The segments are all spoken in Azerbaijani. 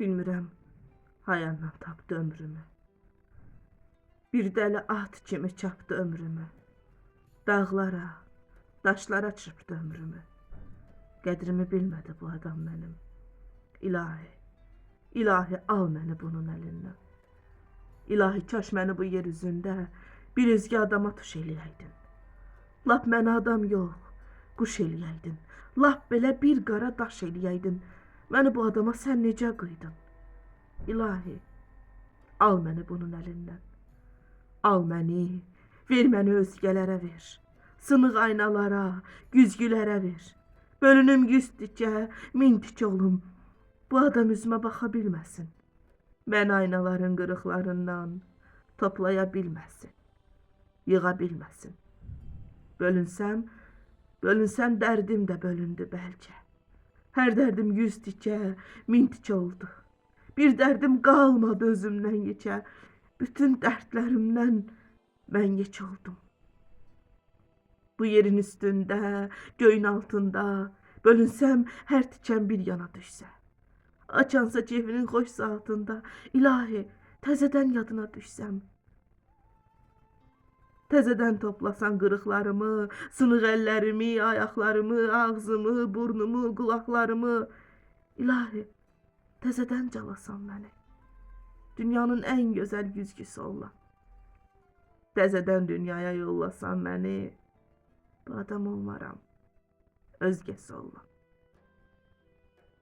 Bilmirəm, hayandan tapdı ömrümü. Bir dəli at kimi çapdı ömrümü. Dağlara, daşlara çırpdı ömrümü. Qədrimi bilmədi bu adam mənim. İlahi, ilahi al məni bunun əlindən. İlahi kaş məni bu yer üzündə bir özgə adama tuş eləyəydin. Lap mənə adam yox, quş eləyəydin. Lap belə bir qara daş eləyəydin. Məni bu adama sən necə qıydın? İlahi, al məni bunun əlindən. Al məni, ver məni özgələrə ver. Sınıq aynalara, güzgülərə ver. Bölünüm yüz tikə, min tik olum. Bu adam üzümə baxa bilməsin. Mən aynaların qırıqlarından toplaya bilməsin. Yığa bilməsin. Bölünsəm dərdim də bölündü bəlkə. Hər dərdim yüz tikə, min tikə oldu. Bir dərdim qalmadı özümdən yekə. Bütün dərdlərimdən mən yek oldum. Bu yerin üstündə, göyün altında, bölünsəm hər tikəm bir yana düşsə. Açansa cevinin xoş saatında, ilahi, təzədən yadına düşsəm. Təzədən toplasan qırıqlarımı, sınıq əllərimi, ayaqlarımı, ağzımı, burnumu, qulaqlarımı. İlahi, təzədən calasan məni. Dünyanın ən gözəl güzgüsü olan. Təzədən dünyaya yollasan məni. Bu adam olmaram, özgəsi olan.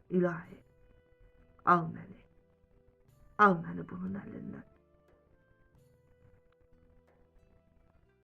İlahi, al məni bunun əlindən.